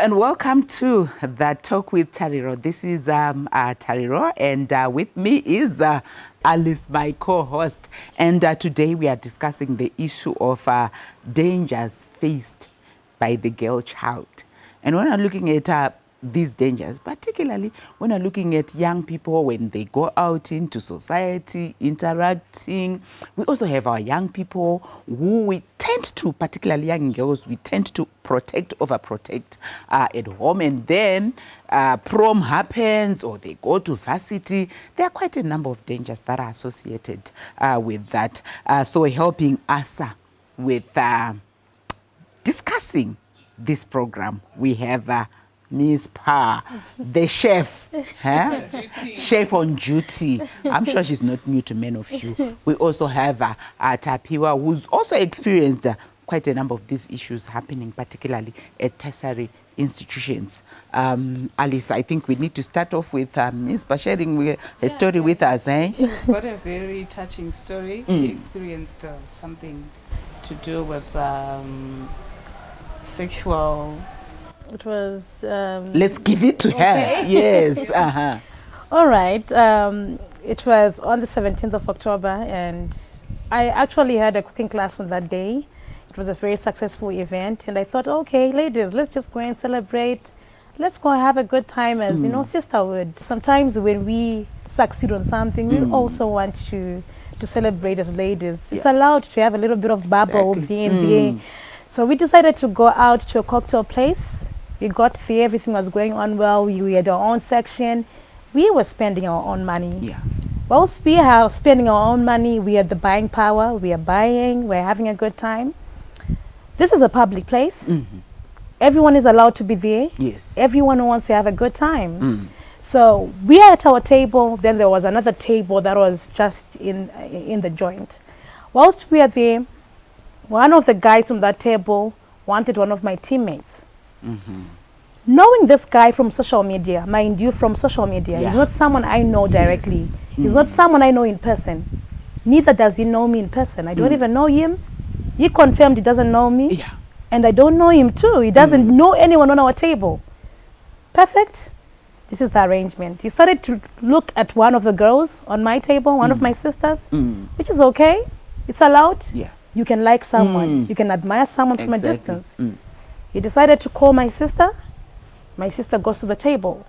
and welcome to the Talk with Tariro. This is Tariro, and with me is Alice, my co-host. And today we are discussing the issue of dangers faced by the girl child. And when I'm looking at these dangers, particularly when I'm looking at young people when they go out into society, interacting, we also have our young people who we tend to, particularly young girls, we tend to protect, overprotect at home, and then prom happens or they go to varsity. There are quite a number of dangers that are associated with that. So helping us with discussing this program, we have Mizpah, the chef, chef on duty. I'm sure she's not new to many of you. We also have Tapiwa, who's also experienced quite a number of these issues happening, particularly at tertiary institutions. Alice, I think we need to start off with Mizpah sharing a story with us. She's got a very touching story. She experienced something to do with sexual... It was... Let's give it to her. Yes. All right. It was on the 17th of October, and I actually had a cooking class on that day. It was a very successful event, and I thought, okay, ladies, let's just go and celebrate. Let's go and have a good time as, you know, sisterhood. Sometimes when we succeed on something, we also want to celebrate as ladies. It's allowed to have a little bit of bubbles here and there. So we decided to go out to a cocktail place. We got there, everything was going on well. We had our own section. We were spending our own money. Yeah. Whilst we are spending our own money, we had the buying power. We are buying, we're having a good time. This is a public place. Everyone is allowed to be there. Yes. Everyone wants to have a good time. So we are at our table. Then there was another table that was just in the joint. Whilst we are there, one of the guys from that table wanted one of my teammates. Knowing this guy from social media, mind you, from social media, he's not someone I know directly. He's not someone I know in person. Neither does he know me in person. I don't even know him. He confirmed he doesn't know me. Yeah. And I don't know him too. He doesn't know anyone on our table. Perfect. This is the arrangement. He started to look at one of the girls on my table, one of my sisters, which is okay. It's allowed. Yeah. You can like someone. You can admire someone from a distance. He decided to call my sister. My sister goes to the table.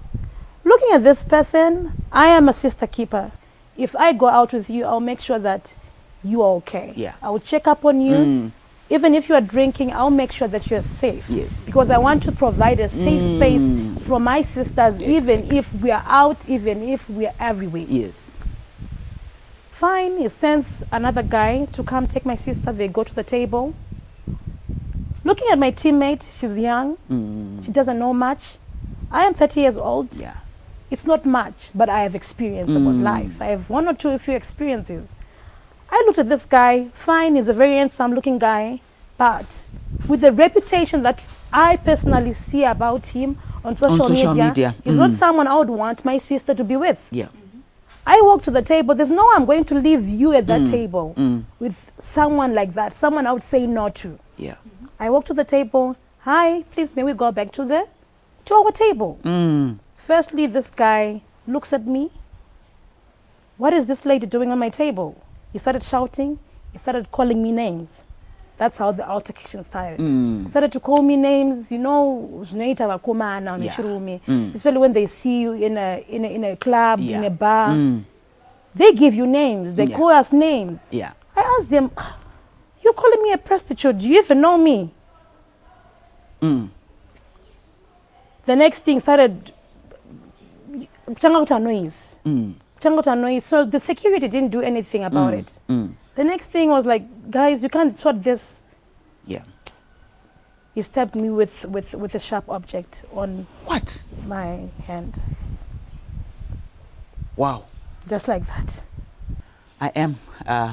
Looking at this person, I am a sister keeper. If I go out with you, I'll make sure that you are okay. Yeah. I will check up on you. Even if you are drinking, I'll make sure that you're safe. Yes. Because I want to provide a safe space for my sisters, even if we are out, even if we are everywhere. Yes. Fine, he sends another guy to come take my sister. They go to the table. Looking at my teammate, she's young. She doesn't know much. I am 30 years old. Yeah. It's not much, but I have experience about life. I have one or two few experiences. I looked at this guy. Fine, he's a very handsome looking guy, but with the reputation that I personally see about him on social media, he's not someone I would want my sister to be with. Yeah. I walk to the table. There's no way I'm going to leave you at that table with someone like that, someone I would say no to. Yeah. I walk to the table. Hi, please, may we go back to our table? Firstly, this guy looks at me. What is this lady doing on my table? He started shouting. He started calling me names. That's how the altercation started. He started to call me names, you know, especially when they see you in a club, in a bar. They give you names. They call us names. Yeah. I asked them, you're calling me a prostitute. Do you even know me? The next thing started noise. So the security didn't do anything about it. The next thing was like, guys, you can't sort this. Yeah. He stabbed me with a sharp object on What? my hand. Wow. Just like that. I am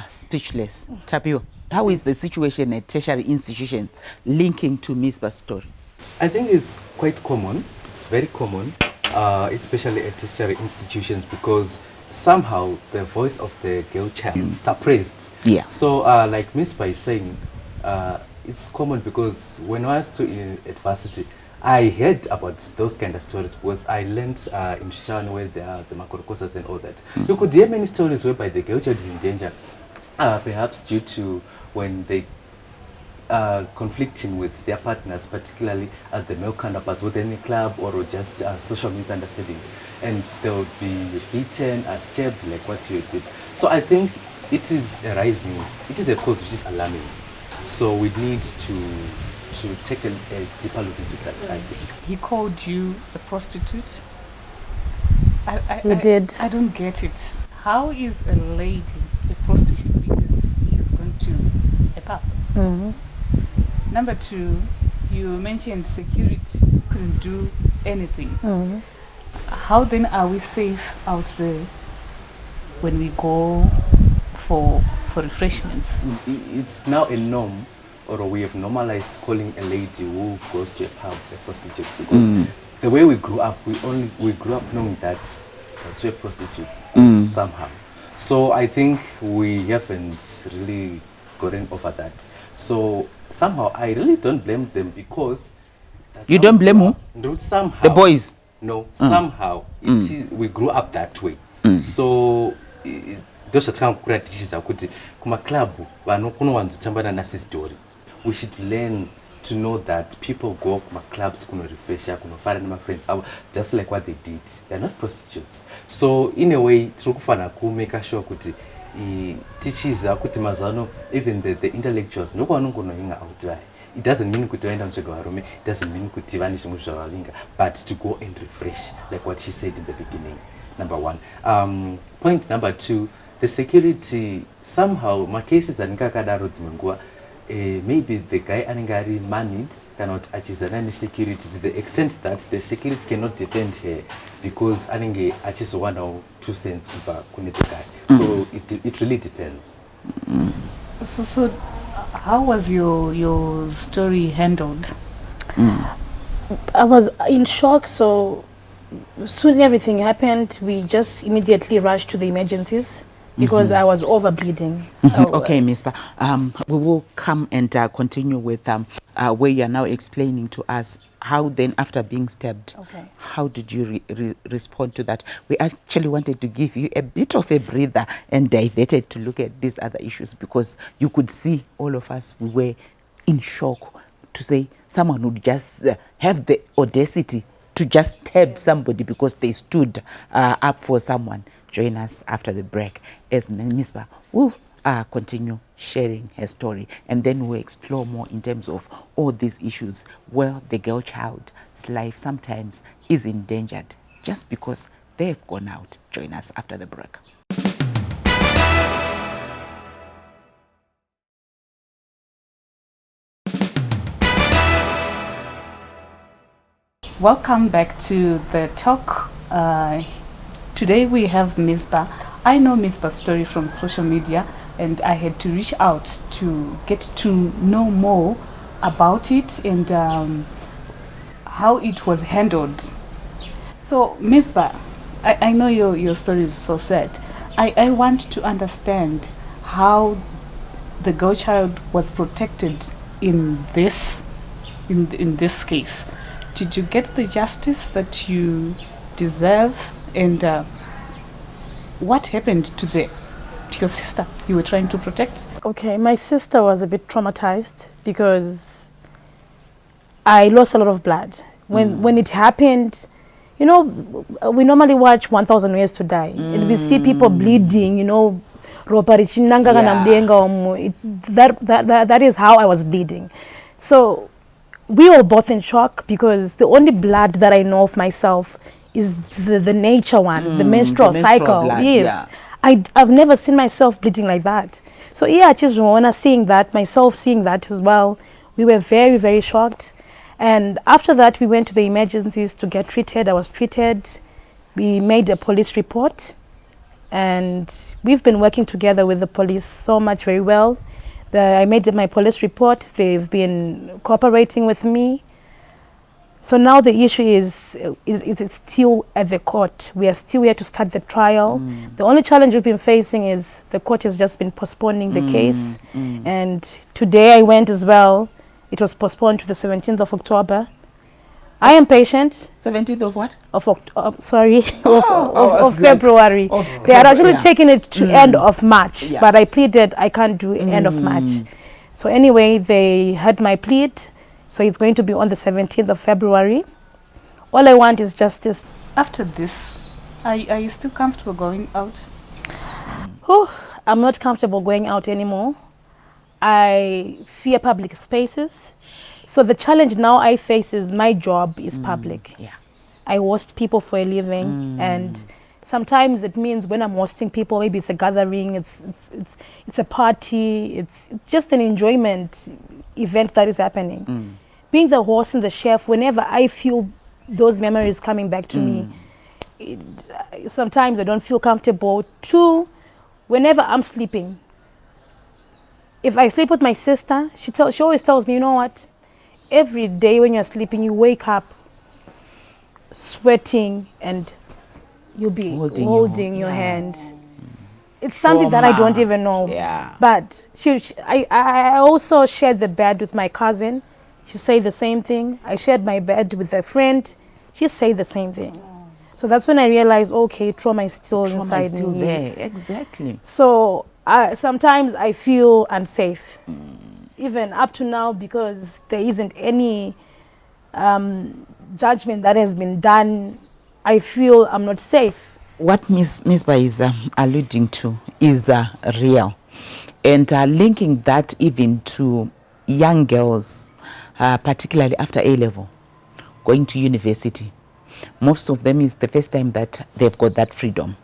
speechless. Tapiwa, how is the situation at tertiary institutions linking to Mizpah's story? I think it's quite common. It's very common, especially at tertiary institutions, because somehow the voice of the girl child is suppressed. Yeah. So like Mizpah is saying, it's common because when I was at varsity, I heard about those kind of stories because I learned in Shan where there are the Makorokosas and all that. You could hear many stories whereby the girl child is in danger, perhaps due to when they conflicting with their partners, particularly as the male counterparts within the club or just social misunderstandings, and they would be beaten, stabbed like what you did. So I think it is a rising, it is a cause which is alarming. So we need to take a deeper look into that. I think He called you a prostitute. We did. I don't get it. How is a lady a prostitute because she's going to a pub? Mhm. Number two, you mentioned security couldn't do anything. Mhm. How then are we safe out there when we go for refreshments? it's now a norm, or we have normalized calling a lady who goes to a pub a prostitute, because the way we grew up, we grew up knowing that that's a prostitute somehow. So I think we haven't really gotten over that. So somehow I really don't blame them, because that's You how don't we blame grew who? up. No, somehow. The boys. No, somehow it is, we grew up that way. So ndosvatakangokura tichiziva kuti kumaklabhu kunowanzotambana nasistori. We should learn to know that people go kumaclubs kunorefresha, kunofara nemafriends avo, just like what they did. They're not prostitutes. So in a way tiri kufanira kumake sure kuti tichiziva kuti mazano even the intellectuals ndokwanongonohinga out vai. It doesn't mean kuti vaenda mutsvega varume, it doesn't mean kuti vane zvimwe zvavavinga, but to go and refresh, like what she said in the beginning. Number one. Point number two, the security, somehow macases anenge akadaro dzimwe nguva, maybe the guy anenge ari moneyed kana kuti achizana nesecurity to the extent that the security cannot defend her because anenge achizowanawo 2 cents kubva kune the guy. So it really depends. So how was your story handled? I was in shock, so soon everything happened. We just immediately rushed to the emergencies because I was over bleeding. Okay, Mizpah. We will come and continue with where you are now explaining to us how then after being stabbed, Okay. how did you respond to that? We actually wanted to give you a bit of a breather and diverted to look at these other issues, because you could see all of us, we were in shock to say someone would just have the audacity to just stab somebody because they stood up for someone. Join us after the break as Mizpah will continue sharing her story, and then we'll explore more in terms of all these issues where the girl child's life sometimes is endangered just because they've gone out. Join us after the break. Welcome back to the talk. Today we have Mizpah. I know Mizpah's story from social media, and I had to reach out to get to know more about it and how it was handled. So Mizpah, I know your story is so sad. I want to understand how the girl child was protected in this case. Did you get the justice that you deserve? And what happened to your sister you were trying to protect? Okay, my sister was a bit traumatized because I lost a lot of blood. When it happened, you know, we normally watch 1,000 Ways to Die, and we see people bleeding, you know, that is how I was bleeding. So we were both in shock because the only blood that I know of myself is the nature one, the menstrual cycle. Blood, yes. yeah. I've never seen myself bleeding like that. So yeah, just Rwanda seeing that, myself seeing that as well, we were very, very shocked. And after that, we went to the emergencies to get treated. I was treated. We made a police report. And we've been working together with the police so much, very well. I made my police report. They've been cooperating with me. So now the issue is it's still at the court. We are still here to start the trial. The only challenge we've been facing is the court has just been postponing the case. And today I went as well. It was postponed to the 17th of October. I am patient. 17th of what? Of February. They are actually taking it to end of March, but I pleaded I can't do end of March. So anyway, they had my plead, so it's going to be on the 17th of February. All I want is justice. After this, are you still comfortable going out? I'm not comfortable going out anymore. I fear public spaces. So the challenge now I face is my job is public. Yeah. I host people for a living, and sometimes it means when I'm hosting people, maybe it's a gathering, it's a party, it's just an enjoyment event that is happening. Being the host and the chef, whenever I feel those memories coming back to me, sometimes I don't feel comfortable. Two, whenever I'm sleeping, if I sleep with my sister, she always tells me, you know what? Every day when you're sleeping, you wake up sweating and you'll be holding your hand. It's something that I don't even know. Yeah. But I also shared the bed with my cousin. She said the same thing. I shared my bed with a friend. She said the same thing. So that's when I realized, okay, trauma is still inside me. There. Exactly. So sometimes I feel unsafe, even up to now, because there isn't any judgment that has been done. I feel I'm not safe. What Mizpah is alluding to is real, and linking that even to young girls, particularly after A-level, going to university. Most of them is the first time that they've got that freedom.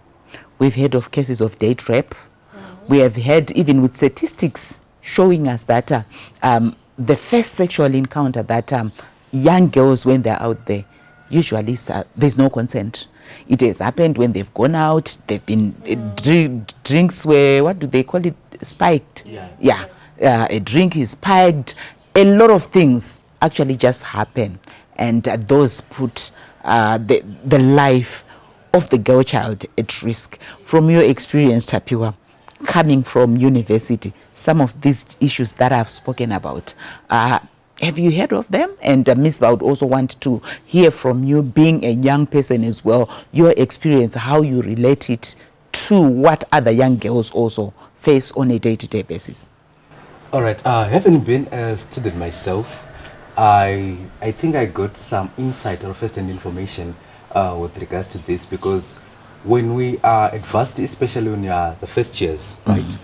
We've heard of cases of date rape. We have heard even with statistics showing us that the first sexual encounter that young girls, when they're out there, usually there's no consent. It has happened when they've gone out, they've been drinks were, what do they call it, spiked? A drink is spiked. A lot of things actually just happen, and those put the life of the girl child at risk. From your experience, Tapiwa, coming from university, some of these issues that I've spoken about, have you heard of them? And Mizpah, I would also want to hear from you, being a young person as well, your experience, how you relate it to what other young girls also face on a day-to-day basis. All right, having been a student myself, I think I got some insight or first-hand information with regards to this, because when we are at varsity, especially when you are the first years, right,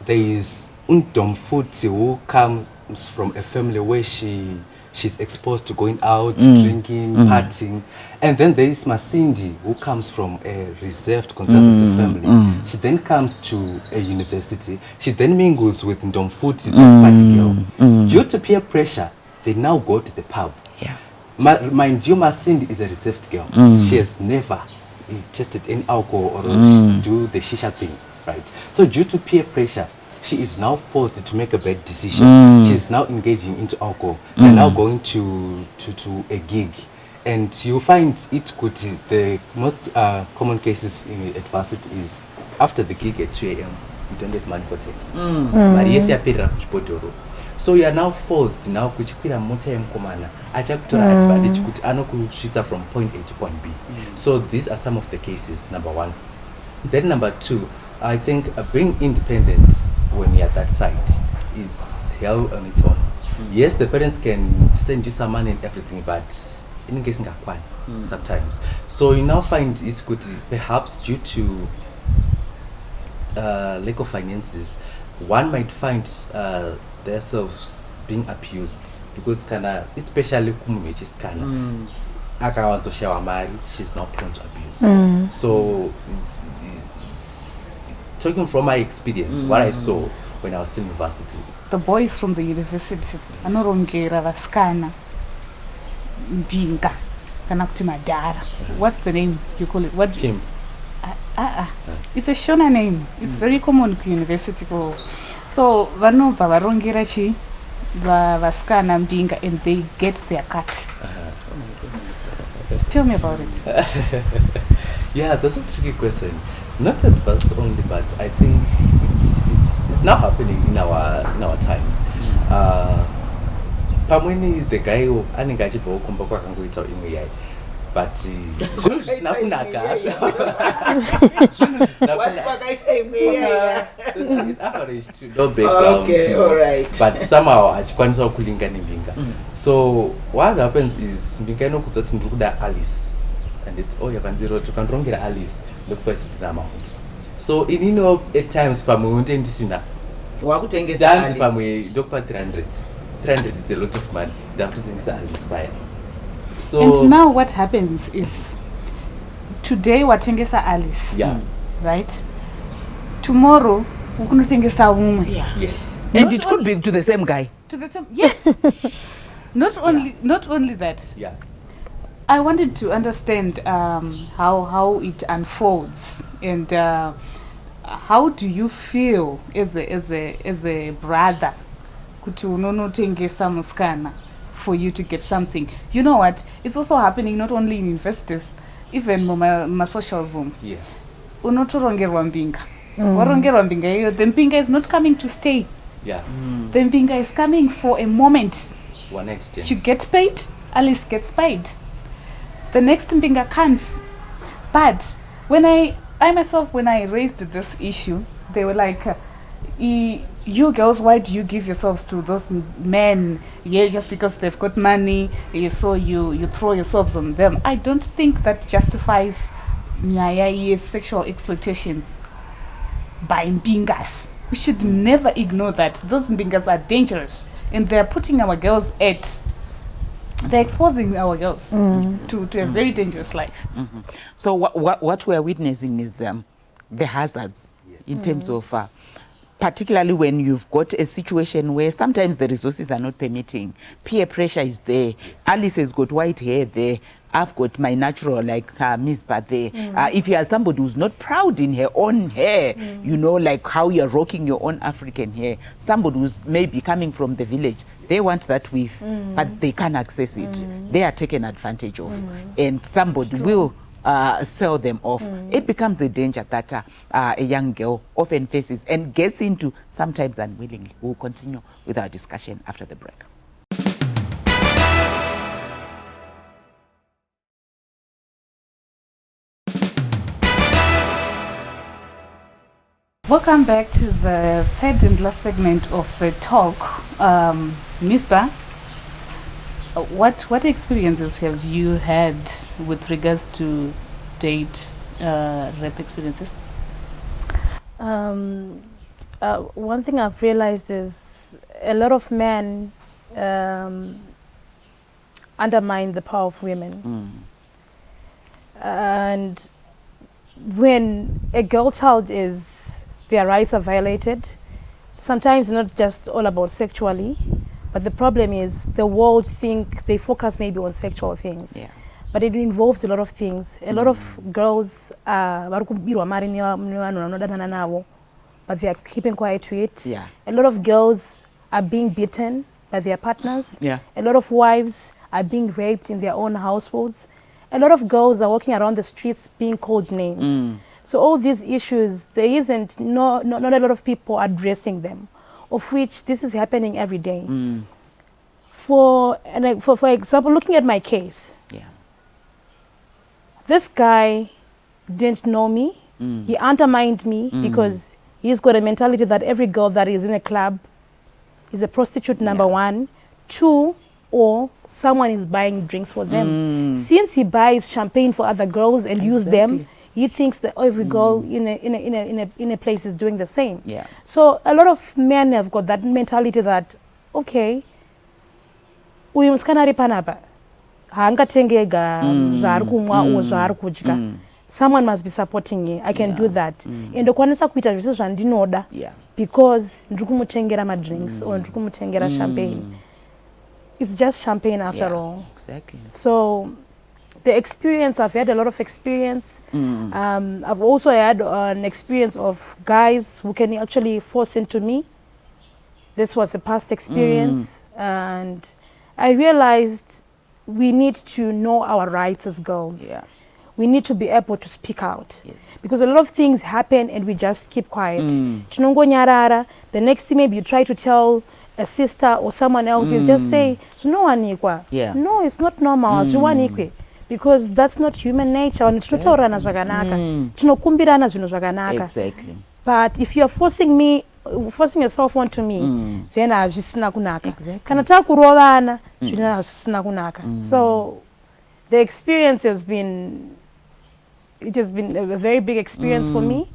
there is Futi who comes from a family where she's exposed to going out, drinking, partying. And then there is Masindi, who comes from a reserved, conservative family. She then comes to a university. She then mingles with Ndomfuti, the party girl. Due to peer pressure, they now go to the pub. Yeah. Mind you, Masindi is a reserved girl. She has never tested any alcohol or do the shisha thing, right? So due to peer pressure, she is now forced to make a bad decision. She is now engaging into alcohol. They're now going to a gig. And you find it could, the most common cases in adversity is after the gig at 2 a.m., you don't have money for tax. So you are now forced now kuchikwira mota yemkomana achakutora advantage kuti anokusvitsa from point A to point B. So these are some of the cases, number one. Then number two, I think being independent when you're at that site is hell on its own. Yes, the parents can send you some money and everything, but in case sometimes. So you now find it could perhaps due to lack of finances, one might find themselves being abused because especially she's she's not prone to abuse. So it's talking from my experience, what I saw when I was still in university. The boys from the university anorongera vaskana mbinga kana kuti madhara. What's the name you call it? What Kim. It's a Shona name. It's very common to university. So vanobva varongera chi vaskana mbinga and they get their cut. Tell me about it. Yeah, that's a tricky question. Not at first only, but I think it's now happening in our times. pamweni the guy anenge achibva kukomba kwakangoita imwe yai but zvinhu zvisina kunaka no background but somehow achikwanisa kulinga nembinga so what happens is mbinga inokudza kuti ndiri kuda Alice and it's yakandiro tokandirongera Alice ndokupa sitina amount so inino at times pamwe unde ndisina danzi pamwe ndokupa 300 is a lot of money ndakutengesa Alice paya. So and now what happens is today watengesa Alice, right? Tomorrow ukunotengesa umwe. Yes. And it could be to the same guy. To the same, yes. Not only that. Yeah. I wanted to understand how it unfolds and how do you feel as a brother kuti unonotengesa muskana for you to get something. You know what? It's also happening not only in universities, even my social Zoom. Yes. Unotorongerwa mbinga. Warongerwa mbinga hiyo, the mbinga is not coming to stay. Yeah. The mbinga is coming for a moment. One extent. You get paid, Alice gets paid. The next mbinga comes. But when I myself, when I raised this issue, they were like, you girls, why do you give yourselves to those men? Yeah, just because they've got money, so you throw yourselves on them. I don't think that justifies sexual exploitation by mbingas. We should never ignore that. Those mbingas are dangerous and they're putting our girls they're exposing our girls to a very dangerous life. So what we're witnessing is the hazards in terms of particularly when you've got a situation where sometimes the resources are not permitting. Peer pressure is there. Alice has got white hair there. I've got my natural, like Mizpah there. If you are somebody who's not proud in her own hair, you know, like how you're rocking your own African hair, somebody who's maybe coming from the village, they want that weave, but they can't access it. They are taken advantage of. And somebody will sell them off. It becomes a danger that a young girl often faces and gets into, sometimes unwillingly. We'll continue with our discussion after the break. Welcome back to the third and last segment of the talk. Mizpah, what experiences have you had with regards to date rape experiences? One thing I've realized is a lot of men undermine the power of women. And when a girl child their rights are violated, sometimes it's not just all about sexually, but the problem is the world they focus maybe on sexual things. Yeah. But it involves a lot of things. A lot of girls but they are keeping quiet to it. Yeah. A lot of girls are being beaten by their partners. Yeah. A lot of wives are being raped in their own households. A lot of girls are walking around the streets being called names. So all these issues, there isn't not a lot of people addressing them, of which this is happening every day. For example, looking at my case, this guy didn't know me. He undermined me because he's got a mentality that every girl that is in a club is a prostitute, number one. Two, or someone is buying drinks for them. Since he buys champagne for other girls and use them, he thinks that every girl in a place is doing the same. Yeah. So a lot of men have got that mentality that, okay, uyu musikana ari panapa haangatengega zvaari kumwa or zvaari kudya. Someone must be supporting me. I can do that. And ndokwanisa kuita zvese zvandinoda because ndiri kumutengera madrinks or ndiri kumutengera champagne. It's just champagne after all. Exactly. So the experience, I've had a lot of experience. I've also had an experience of guys who can actually force into me. This was a past experience. And I realized we need to know our rights as girls. Yeah. We need to be able to speak out. Yes. Because a lot of things happen and we just keep quiet. Tinongonyarara. The next thing maybe you try to tell a sister or someone else, they just say, Yeah. no, it's not normal, because that's not human nature. Tinotaurana zvakanaka, tinokumbirana zvinhu zvakanaka. Exactly. But if you're forcing yourself onto me, then hazvisina kunaka. Exactly. Kana takurovana, zvina hazvisina kunaka. So the experience has been a very big experience for me.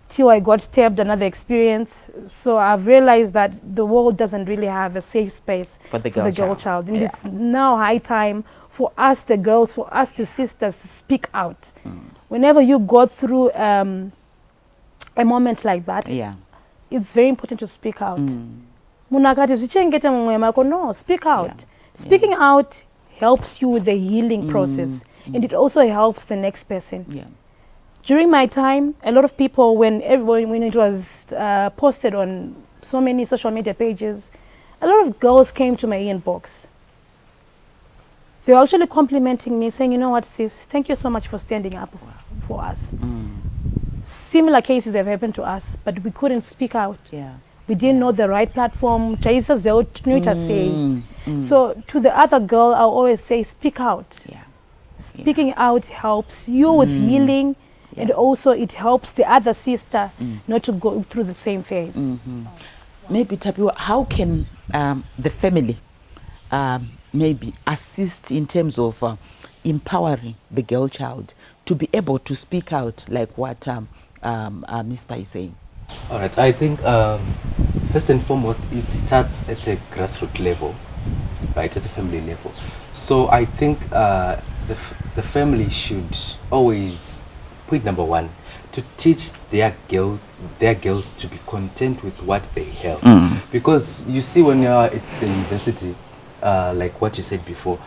Till I got stabbed, another experience. So I've realized that the world doesn't really have a safe space For the girl child. And it's now high time for us, the girls, for us, the sisters, to speak out. Whenever you go through a moment like that, it's very important to speak out. Munakati zvichengete mumwe mako, no, speak out. Speaking out helps you with the healing process, and it also helps the next person. During my time, a lot of people, when it was posted on so many social media pages, a lot of girls came to my inbox. They were actually complimenting me, saying, you know what, sis, thank you so much for standing up for us. Similar cases have happened to us, but we couldn't speak out. We didn't know the right platform. So to the other girl, I'll always say, speak out. Speaking out helps you with healing, and also it helps the other sister not to go through the same phase. Maybe, Tapiwa, how can the family maybe assist in terms of empowering the girl child to be able to speak out, like what Mizpah is saying? All right, I think first and foremost, it starts at a grassroots level, right, at a family level. So I think the family should always, point number one, to teach their girls to be content with what they have. Because you see, when you are at the university, like what you said before,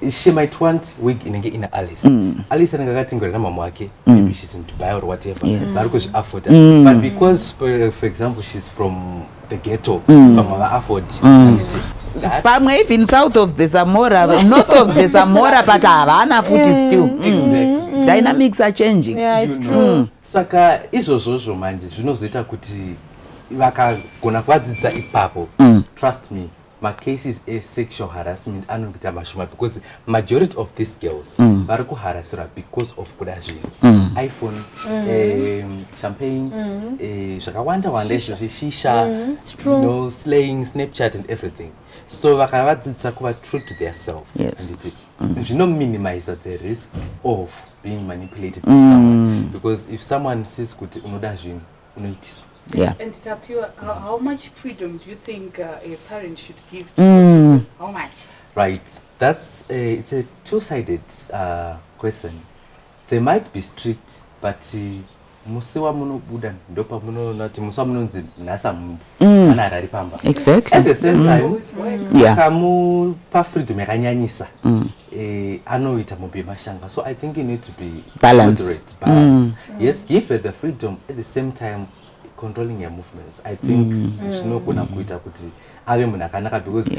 she might want wig in Alice. Alice maybe she's in Dubai or whatever. Because afford it. But because, for example, she's from the ghetto, afford even south of the Zamora, north of the Zamora, but Havana food is still. Exactly. Dynamics are changing. Yeah, it's true. Saka izvozvo manje zvinozoita kuti vakagona kuvadzidzisa ipapo. Trust me, my cases is sexual harassment anokuita mashoma, because majority of these girls vari kuharasirwa because of kuda zvinhu, iPhone, champagne, zvakawanda wanda izvozvo, shisha, you know, slaying, Snapchat and everything. So vakavadzidzisa kuva true to their self. Zvino minimize the risk of being manipulated by someone, because if someone says kuti unoda zvinhu unoitiswa. And Tapiwa, how much freedom do you think a parent should give to their children? How much? Right, that's it's a two-sided question. They might be strict, but musiwa munobuda ndopa munoona kuti musiwa munonzi nhasa munhu ana arari pamba. Exactly. At the same time, akamupa freedom yakanyanyisa, anoita mubi mashanga. So I think you need to be moderate, balance. Yes, give her the freedom, at the same time controlling your movements. I think zvinogona kuita kuti ave munhu akanaka, because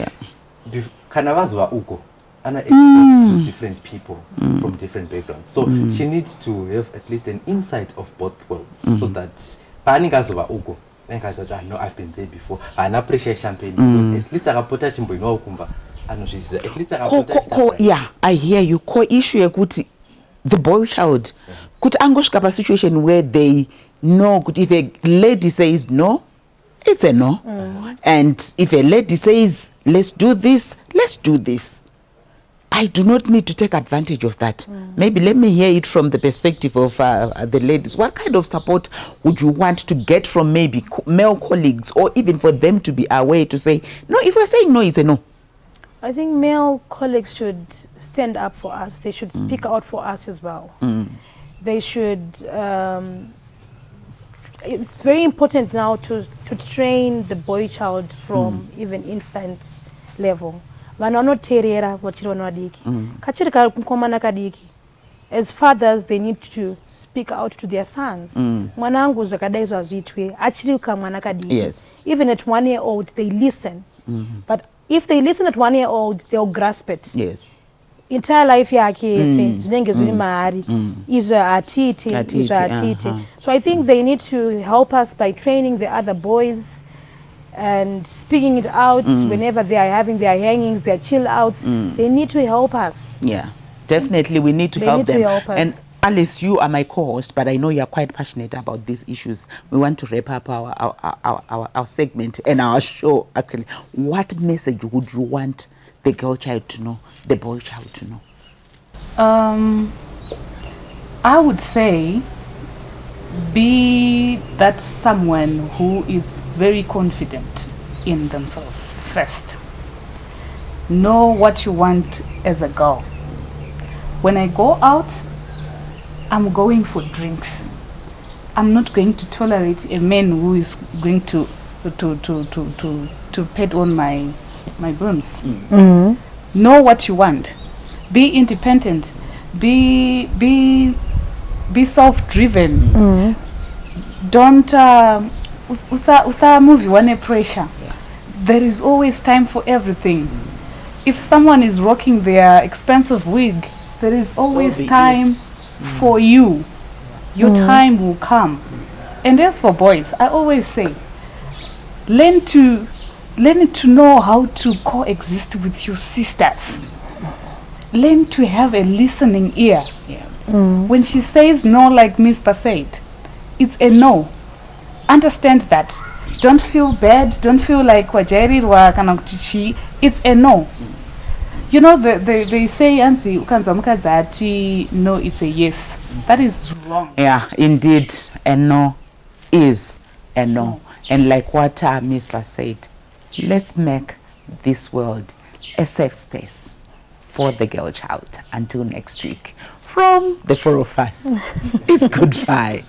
kana vazwa uko ana exposed to different people from different backgrounds. So she needs to have at least an insight of both worlds, so that paanenge azova uko anenge no, I've been there before, ana pressure champagne, because at least akapota chimboinwa ukumba anozviziva, at least akapota I hear you. Core issue yekuti the boy child kuti angosvika pa situation where they know kuti if a lady says no, it's a no, and if a lady says let's do this, let's do this. I do not need to take advantage of that. Maybe let me hear it from the perspective of the ladies. What kind of support would you want to get from maybe male colleagues, or even for them to be aware to say, no, if we're saying no, it's a no? I think male colleagues should stand up for us. They should speak out for us as well. They should, it's very important now to train the boy child from even infants level. Vanonoteerera vachiri vana vadiki. Kachiri kamukomana kadiki. As fathers, they need to speak out to their sons. Mwanangu zvakadai zvazviitwe, achiri kamwana kadiki. Even at 1 year old, they listen. But if they listen at 1 year old, they'll grasp it. Entire life yake yese zvinenge zviri maari, izvo atite. So I think they need to help us by training the other boys and speaking it out whenever they are having their hangings, their chill outs. They need to help us. Yeah, definitely we need to They help need to them. help us. And Alice, you are my co-host, but I know you're quite passionate about these issues. We want to wrap up our segment and our show, actually. What message would you want the girl child to know, the boy child to know? I would say be that someone who is very confident in themselves first. Know what you want as a girl. When I go out, I'm going for drinks. I'm not going to tolerate a man who is going to pet on my bones. Know what you want. Be independent. Be self-driven. Don't usa move one pressure. There is always time for everything. If someone is rocking their expensive wig, there is always time for you. Your time will come. And as for boys, I always say, learn to know how to coexist with your sisters. Learn to have a listening ear. When she says no, like Mizpah said, it's a no. Understand that. Don't feel bad. Don't feel like wajarirwa kana kuti. It's a no. You know, they say ansi ukanza mukadzati no, it's a yes. That is wrong. Yeah, indeed, a no is a no. And like what Mizpah said, let's make this world a safe space for the girl child. Until next week, from the four of us, it's goodbye.